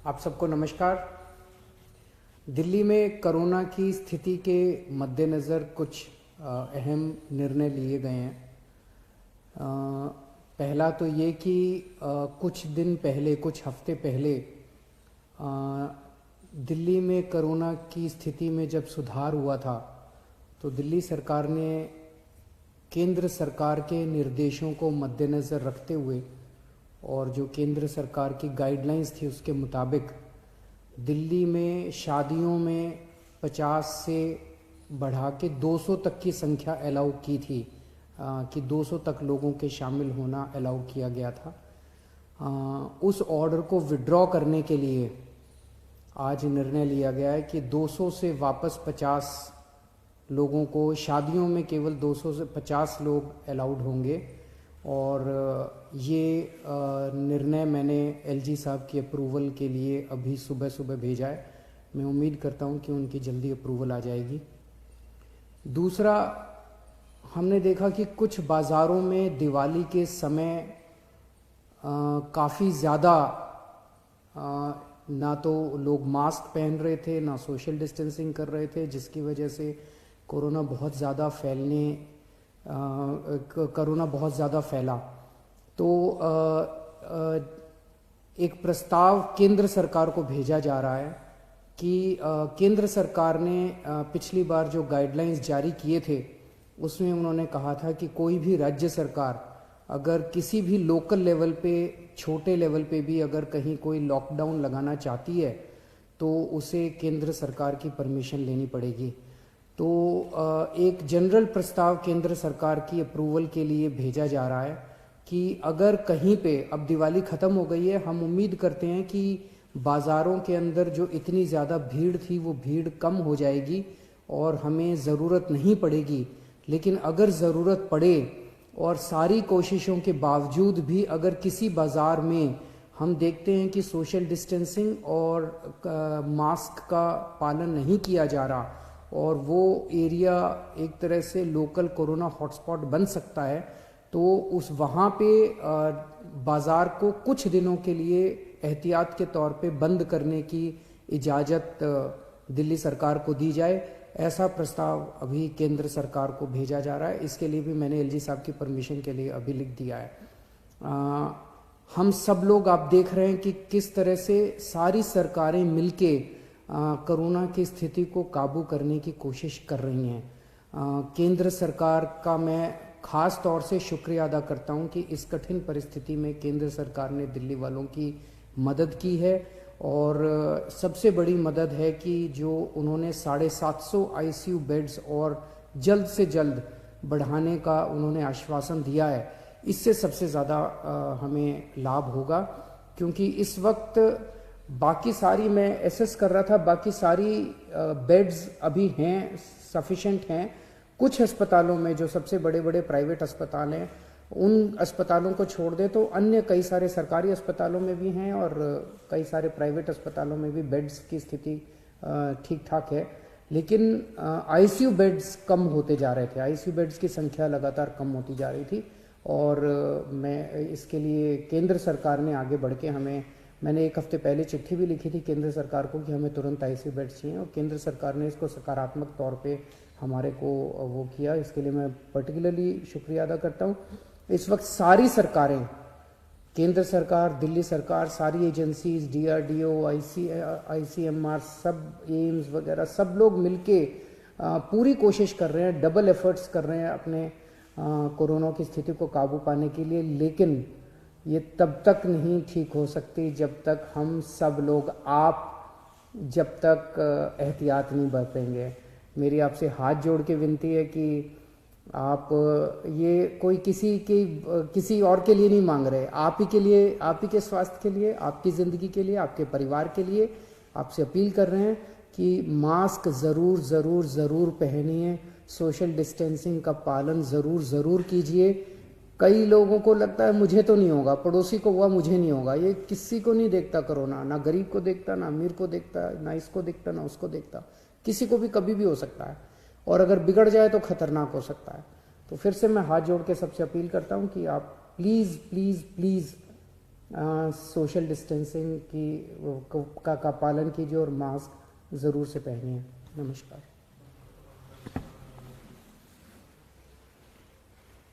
आप सबको नमस्कार। दिल्ली में कोरोना की स्थिति के मद्देनज़र कुछ अहम निर्णय लिए गए हैं। पहला तो ये कि कुछ दिन पहले, कुछ हफ्ते पहले दिल्ली में कोरोना की स्थिति में जब सुधार हुआ था तो दिल्ली सरकार ने केंद्र सरकार के निर्देशों को मद्देनज़र रखते हुए और जो केंद्र सरकार की गाइडलाइंस थी उसके मुताबिक दिल्ली में शादियों में 50 से बढ़ा के 200 तक की संख्या अलाउ की थी, कि 200 तक लोगों के शामिल होना अलाउ किया गया था। उस ऑर्डर को विड्रॉ करने के लिए आज निर्णय लिया गया है कि 200 से वापस 50 लोगों को, शादियों में केवल 200 से 50 लोग अलाउड होंगे। और ये निर्णय मैंने एलजी साहब की अप्रूवल के लिए अभी सुबह सुबह भेजा है। मैं उम्मीद करता हूँ कि उनकी जल्दी अप्रूवल आ जाएगी। दूसरा, हमने देखा कि कुछ बाज़ारों में दिवाली के समय काफ़ी ज़्यादा ना तो लोग मास्क पहन रहे थे, ना सोशल डिस्टेंसिंग कर रहे थे, जिसकी वजह से कोरोना बहुत ज़्यादा फैला। तो एक प्रस्ताव केंद्र सरकार को भेजा जा रहा है कि केंद्र सरकार ने पिछली बार जो गाइडलाइंस जारी किए थे उसमें उन्होंने कहा था कि कोई भी राज्य सरकार अगर किसी भी लोकल लेवल पे, छोटे लेवल पे भी अगर कहीं कोई लॉकडाउन लगाना चाहती है तो उसे केंद्र सरकार की परमिशन लेनी पड़ेगी। तो एक जनरल प्रस्ताव केंद्र सरकार की अप्रूवल के लिए भेजा जा रहा है कि अगर कहीं पे, अब दिवाली ख़त्म हो गई है, हम उम्मीद करते हैं कि बाज़ारों के अंदर जो इतनी ज़्यादा भीड़ थी वो भीड़ कम हो जाएगी और हमें ज़रूरत नहीं पड़ेगी। लेकिन अगर ज़रूरत पड़े और सारी कोशिशों के बावजूद भी अगर किसी बाज़ार में हम देखते हैं कि सोशल डिस्टेंसिंग और मास्क का पालन नहीं किया जा रहा और वो एरिया एक तरह से लोकल कोरोना हॉटस्पॉट बन सकता है, तो उस वहाँ पे बाज़ार को कुछ दिनों के लिए एहतियात के तौर पे बंद करने की इजाज़त दिल्ली सरकार को दी जाए। ऐसा प्रस्ताव अभी केंद्र सरकार को भेजा जा रहा है। इसके लिए भी मैंने एलजी साहब की परमिशन के लिए अभी लिख दिया है। हम सब लोग, आप देख रहे हैं कि किस तरह से सारी सरकारें मिलके कोरोना की स्थिति को काबू करने की कोशिश कर रही हैं। केंद्र सरकार का मैं ख़ास तौर से शुक्रिया अदा करता हूं कि इस कठिन परिस्थिति में केंद्र सरकार ने दिल्ली वालों की मदद की है। और सबसे बड़ी मदद है कि जो उन्होंने 750 आईसीयू बेड्स और जल्द से जल्द बढ़ाने का उन्होंने आश्वासन दिया है। इससे सबसे ज़्यादा हमें लाभ होगा, क्योंकि इस वक्त बाकी सारी, मैं एसेस कर रहा था, बाकी सारी बेड्स अभी हैं, सफिशेंट हैं। कुछ अस्पतालों में, जो सबसे बड़े बड़े प्राइवेट अस्पताल हैं, उन अस्पतालों को छोड़ दे तो अन्य कई सारे सरकारी अस्पतालों में भी हैं और कई सारे प्राइवेट अस्पतालों में भी बेड्स की स्थिति ठीक ठाक है। लेकिन आईसीयू बेड्स कम होते जा रहे थे, आईसीयू बेड्स की संख्या लगातार कम होती जा रही थी। और मैं इसके लिए केंद्र सरकार ने आगे बढ़ के मैंने एक हफ्ते पहले चिट्ठी भी लिखी थी केंद्र सरकार को कि हमें तुरंत आईसीयू बेड्स चाहिए, और केंद्र सरकार ने इसको सकारात्मक तौर पे हमारे को वो किया। इसके लिए मैं पर्टिकुलरली शुक्रिया अदा करता हूँ। इस वक्त सारी सरकारें, केंद्र सरकार, दिल्ली सरकार, सारी एजेंसीज, डीआरडीओ, आईसीएमआर, सब एम्स वगैरह, सब लोग मिलके पूरी कोशिश कर रहे हैं, डबल एफर्ट्स कर रहे हैं अपने कोरोना की स्थिति को काबू पाने के लिए। लेकिन ये तब तक नहीं ठीक हो सकती जब तक हम सब लोग, जब तक एहतियात नहीं बरतेंगे। मेरी आपसे हाथ जोड़ के विनती है कि आप ये कोई किसी और के लिए नहीं मांग रहे, आप ही के लिए, आप ही के स्वास्थ्य के लिए, आपकी ज़िंदगी के लिए, आपके परिवार के लिए आपसे अपील कर रहे हैं कि मास्क ज़रूर ज़रूर ज़रूर पहनिए, सोशल डिस्टेंसिंग का पालन ज़रूर ज़रूर कीजिए। कई लोगों को लगता है मुझे तो नहीं होगा, पड़ोसी को हुआ मुझे नहीं होगा। ये किसी को नहीं देखता कोरोना, ना गरीब को देखता, ना अमीर को देखता, ना इसको देखता, ना उसको देखता। किसी को भी कभी भी हो सकता है, और अगर बिगड़ जाए तो खतरनाक हो सकता है। तो फिर से मैं हाथ जोड़ के सबसे अपील करता हूं कि आप please please please social distancing की का पालन कीजिए और मास्क ज़रूर से पहनिए। नमस्कार।